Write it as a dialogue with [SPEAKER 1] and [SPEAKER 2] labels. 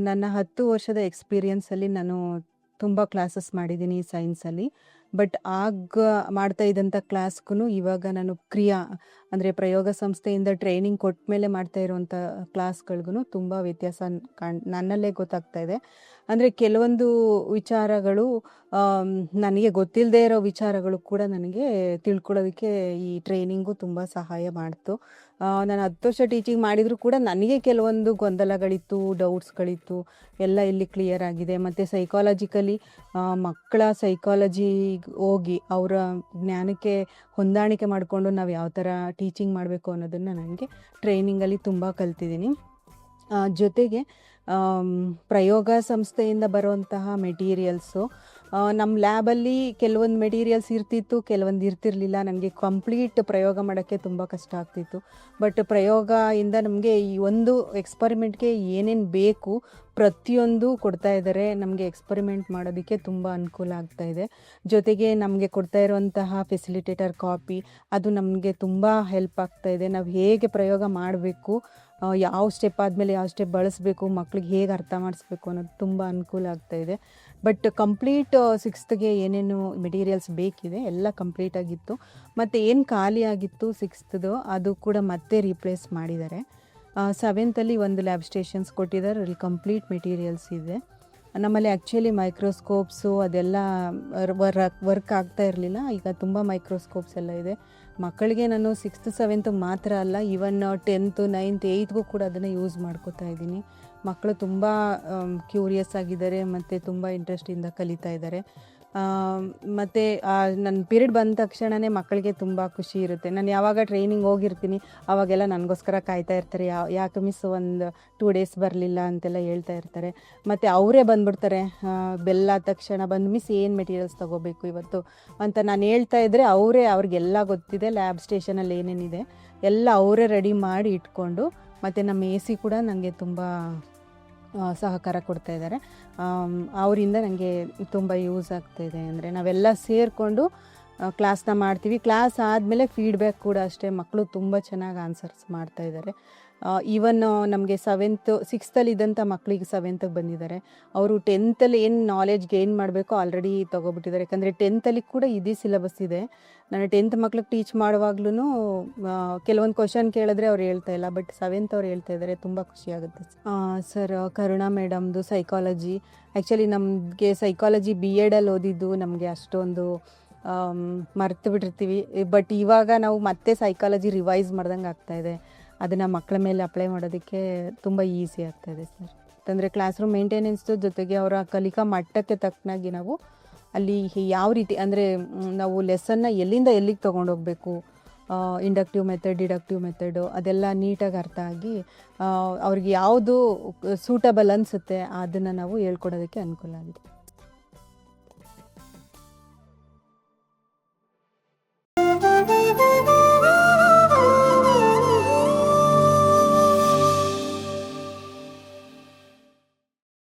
[SPEAKER 1] ನನ್ನ 10 ವರ್ಷದ ಎಕ್ಸ್‌ಪೀರಿಯನ್ಸಲ್ಲಿ ನಾನು ತುಂಬ ಕ್ಲಾಸಸ್ ಮಾಡಿದ್ದೀನಿ ಸೈನ್ಸಲ್ಲಿ. ಬಟ್ ಆಗ ಮಾಡ್ತಾ ಇದ್ದಂಥ ಕ್ಲಾಸ್ಗೂ ಇವಾಗ ನಾನು ಅಂದರೆ ಪ್ರಯೋಗ ಸಂಸ್ಥೆಯಿಂದ ಟ್ರೈನಿಂಗ್ ಕೊಟ್ಮೇಲೆ ಮಾಡ್ತಾ ಇರುವಂಥ ಕ್ಲಾಸ್‌ಗಳ್ಗೂ ತುಂಬ ವ್ಯತ್ಯಾಸ ನನ್ನಲ್ಲೇ ಗೊತ್ತಾಗ್ತಾ ಇದೆ. ಅಂದರೆ ಕೆಲವೊಂದು ವಿಚಾರಗಳು ನನಗೆ ಗೊತ್ತಿಲ್ಲದೆ ಇರೋ ವಿಚಾರಗಳು ಕೂಡ ನನಗೆ ತಿಳ್ಕೊಳ್ಳೋದಕ್ಕೆ ಈ ಟ್ರೈನಿಂಗು ತುಂಬ ಸಹಾಯ ಮಾಡ್ತು. ನಾನು 10 ವರ್ಷ ಟೀಚಿಂಗ್ ಮಾಡಿದರೂ ಕೂಡ ನನಗೆ ಕೆಲವೊಂದು ಗೊಂದಲಗಳಿತ್ತು, ಡೌಟ್ಸ್‌ಗಳಿತ್ತು. ಎಲ್ಲ ಇಲ್ಲಿ ಕ್ಲಿಯರ್ ಆಗಿದೆ. ಮತ್ತು ಸೈಕಾಲಜಿಕಲಿ ಮಕ್ಕಳ ಸೈಕಾಲಜಿಗೆ ಹೋಗಿ ಅವರ ಜ್ಞಾನಕ್ಕೆ ಹೊಂದಾಣಿಕೆ ಮಾಡಿಕೊಂಡು ನಾವು ಯಾವ ಥರ ಟೀಚಿಂಗ್ ಮಾಡಬೇಕು ಅನ್ನೋದನ್ನು ನನಗೆ ಟ್ರೈನಿಂಗಲ್ಲಿ ತುಂಬ ಕಲ್ತಿದ್ದೀನಿ. ಜೊತೆಗೆ ಪ್ರಯೋಗ ಸಂಸ್ಥೆಯಿಂದ ಬರುವಂತಹ ಮೆಟೀರಿಯಲ್ಸು ನಮ್ಮ ಲ್ಯಾಬಲ್ಲಿ ಕೆಲವೊಂದು ಮೆಟೀರಿಯಲ್ಸ್ ಇರ್ತಿತ್ತು, ಕೆಲವೊಂದು ಇರ್ತಿರಲಿಲ್ಲ. ನನಗೆ ಕಂಪ್ಲೀಟ್ ಪ್ರಯೋಗ ಮಾಡೋಕ್ಕೆ ತುಂಬ ಕಷ್ಟ ಆಗ್ತಿತ್ತು. ಬಟ್ ಪ್ರಯೋಗದಿಂದ ನಮಗೆ ಈ ಒಂದು ಎಕ್ಸ್ಪರಿಮೆಂಟ್ಗೆ ಏನೇನು ಬೇಕು ಪ್ರತಿಯೊಂದು ಕೊಡ್ತಾ ಇದ್ದಾರೆ. ನಮಗೆ ಎಕ್ಸ್ಪರಿಮೆಂಟ್ ಮಾಡೋದಕ್ಕೆ ತುಂಬ ಅನುಕೂಲ ಆಗ್ತಾ ಇದೆ. ಜೊತೆಗೆ ನಮಗೆ ಕೊಡ್ತಾ ಇರುವಂತಹ ಫೆಸಿಲಿಟೇಟರ್ ಕಾಪಿ ಅದು ನಮಗೆ ತುಂಬ ಹೆಲ್ಪ್ ಆಗ್ತಾ ಇದೆ. ನಾವು ಹೇಗೆ ಪ್ರಯೋಗ ಮಾಡಬೇಕು, ಯಾವ ಸ್ಟೆಪ್ ಆದಮೇಲೆ ಯಾವ ಸ್ಟೆಪ್ ಬಳಸಬೇಕು, ಮಕ್ಳಿಗೆ ಹೇಗೆ ಅರ್ಥ ಮಾಡಿಸ್ಬೇಕು ಅನ್ನೋದು ತುಂಬ ಅನುಕೂಲ ಆಗ್ತಾ ಇದೆ. ಬಟ್ ಕಂಪ್ಲೀಟ್ 6th ಏನೇನು ಮೆಟೀರಿಯಲ್ಸ್ ಬೇಕಿದೆ ಎಲ್ಲ ಕಂಪ್ಲೀಟಾಗಿತ್ತು. ಮತ್ತು ಏನು ಖಾಲಿ ಆಗಿತ್ತು 6th ಅದು ಕೂಡ ಮತ್ತೆ ರೀಪ್ಲೇಸ್ ಮಾಡಿದ್ದಾರೆ. 7th ಒಂದು ಲ್ಯಾಬ್ ಸ್ಟೇಷನ್ಸ್ ಕೊಟ್ಟಿದ್ದಾರೆ, ಅಲ್ಲಿ ಕಂಪ್ಲೀಟ್ ಮೆಟೀರಿಯಲ್ಸ್ ಇದೆ. ನಮ್ಮಲ್ಲಿ ಆ್ಯಕ್ಚುಲಿ ಮೈಕ್ರೋಸ್ಕೋಪ್ಸು ಅದೆಲ್ಲ ವರ್ಕ್ ಆಗ್ತಾ ಇರಲಿಲ್ಲ. ಈಗ ತುಂಬ ಮೈಕ್ರೋಸ್ಕೋಪ್ಸ್ ಎಲ್ಲ ಇದೆ. ಮಕ್ಕಳಿಗೆ ನಾನು 6th 7th ಮಾತ್ರ ಅಲ್ಲ, ಈವನ್ 10th 9th 8th ಕೂಡ ಅದನ್ನು ಯೂಸ್ ಮಾಡ್ಕೋತಾ ಇದ್ದೀನಿ. ಮಕ್ಕಳು ತುಂಬ ಕ್ಯೂರಿಯಸ್ ಆಗಿದ್ದಾರೆ ಮತ್ತು ತುಂಬ ಇಂಟ್ರೆಸ್ಟಿಂದ ಕಲಿತಾ ಇದ್ದಾರೆ. ಮತ್ತು ನನ್ನ ಪೀರಿಯಡ್ ಬಂದ ತಕ್ಷಣವೇ ಮಕ್ಕಳಿಗೆ ತುಂಬ ಖುಷಿ ಇರುತ್ತೆ. ನಾನು ಯಾವಾಗ ಟ್ರೈನಿಂಗ್ ಹೋಗಿರ್ತೀನಿ ಆವಾಗೆಲ್ಲ ನನಗೋಸ್ಕರ ಕಾಯ್ತಾ ಇರ್ತಾರೆ. ಯಾಕೆ ಮಿಸ್ ಒಂದು 2 days ಬರಲಿಲ್ಲ ಅಂತೆಲ್ಲ ಹೇಳ್ತಾ ಇರ್ತಾರೆ. ಮತ್ತು ಅವರೇ ಬಂದುಬಿಡ್ತಾರೆ, ಬೆಲ್ ಆದ ತಕ್ಷಣ ಬಂದು ಮಿಸ್ ಏನು ಮೆಟೀರಿಯಲ್ಸ್ ತೊಗೋಬೇಕು ಇವತ್ತು ಅಂತ ನಾನು ಹೇಳ್ತಾ ಇದ್ದರೆ ಅವ್ರಿಗೆಲ್ಲ ಗೊತ್ತಿದೆ. ಲ್ಯಾಬ್ ಸ್ಟೇಷನಲ್ಲಿ ಏನೇನಿದೆ ಎಲ್ಲ ಅವರೇ ರೆಡಿ ಮಾಡಿ ಇಟ್ಕೊಂಡು, ಮತ್ತು ನಮ್ಮ AC ಕೂಡ ನನಗೆ ತುಂಬ ಸಹಕಾರ ಕೊಡ್ತಾ ಇದ್ದಾರೆ. ಅವರಿಂದ ನನಗೆ ತುಂಬ ಯೂಸ್ ಆಗ್ತಾಯಿದೆ. ಅಂದರೆ ನಾವೆಲ್ಲ ಸೇರಿಕೊಂಡು ಕ್ಲಾಸ್ನ ಮಾಡ್ತೀವಿ. ಕ್ಲಾಸ್ ಆದಮೇಲೆ ಫೀಡ್ಬ್ಯಾಕ್ ಕೂಡ ಅಷ್ಟೇ, ಮಕ್ಕಳು ತುಂಬ ಚೆನ್ನಾಗಿ ಆನ್ಸರ್ಸ್ ಮಾಡ್ತಾಯಿದ್ದಾರೆ. ಈವನ್ ನಮಗೆ 6th ಇದ್ದಂಥ ಮಕ್ಕಳಿಗೆ 7th ಬಂದಿದ್ದಾರೆ. ಅವರು 10th ಏನು ನಾಲೆಜ್ ಗೇನ್ ಮಾಡಬೇಕೋ ಆಲ್ರೆಡಿ ತೊಗೊಬಿಟ್ಟಿದ್ದಾರೆ. ಯಾಕಂದರೆ 10th ಕೂಡ ಇದೇ ಸಿಲೆಬಸ್ ಇದೆ. ನಾನು 10th ಮಕ್ಳಿಗೆ ಟೀಚ್ ಮಾಡುವಾಗ್ಲೂ ಕೆಲವೊಂದು ಕ್ವಶನ್ ಕೇಳಿದ್ರೆ ಅವ್ರು ಹೇಳ್ತಾ ಇಲ್ಲ, ಬಟ್ 7th ಅವ್ರು ಹೇಳ್ತಾ ಇದ್ದಾರೆ. ತುಂಬ ಖುಷಿಯಾಗುತ್ತೆ. ಸರ್ ಕರುಣಾ ಮೇಡಮ್ದು ಸೈಕಾಲಜಿ, ಆ್ಯಕ್ಚುಲಿ ನಮಗೆ ಸೈಕಾಲಜಿ BEdಲ್ಲಿ ಓದಿದ್ದು ನಮಗೆ ಅಷ್ಟೊಂದು ಮರ್ತು ಬಿಟ್ಟಿರ್ತೀವಿ. ಬಟ್ ಇವಾಗ ನಾವು ಮತ್ತೆ ಸೈಕಾಲಜಿ ರಿವೈಸ್ ಮಾಡ್ದಂಗೆ ಆಗ್ತಾಯಿದೆ. ಅದನ್ನು ಮಕ್ಕಳ ಮೇಲೆ ಅಪ್ಲೈ ಮಾಡೋದಕ್ಕೆ ತುಂಬ ಈಸಿ ಆಗ್ತಾಯಿದೆ ಸರ್. ಯಾಕಂದರೆ ಕ್ಲಾಸ್ ರೂಮ್ ಮೇಂಟೆನೆನ್ಸ್ದು ಜೊತೆಗೆ ಅವರ ಕಲಿಕಾ ಮಟ್ಟಕ್ಕೆ ತಕ್ಕನಾಗಿ ನಾವು ಅಲ್ಲಿ ಯಾವ ರೀತಿ ಅಂದರೆ ನಾವು ಲೆಸನ್ನ ಎಲ್ಲಿಂದ ಎಲ್ಲಿಗೆ ತೊಗೊಂಡೋಗ್ಬೇಕು, ಇಂಡಕ್ಟಿವ್ ಮೆಥಡ್, ಡಿಡಕ್ಟಿವ್ ಮೆಥಡು ಅದೆಲ್ಲ ನೀಟಾಗಿ ಅರ್ಥ ಆಗಿ ಅವ್ರಿಗೆ ಯಾವುದು ಸೂಟಬಲ್ ಅನಿಸುತ್ತೆ ಅದನ್ನು ನಾವು ಹೇಳ್ಕೊಡೋದಕ್ಕೆ ಅನುಕೂಲ ಆಗಿದೆ.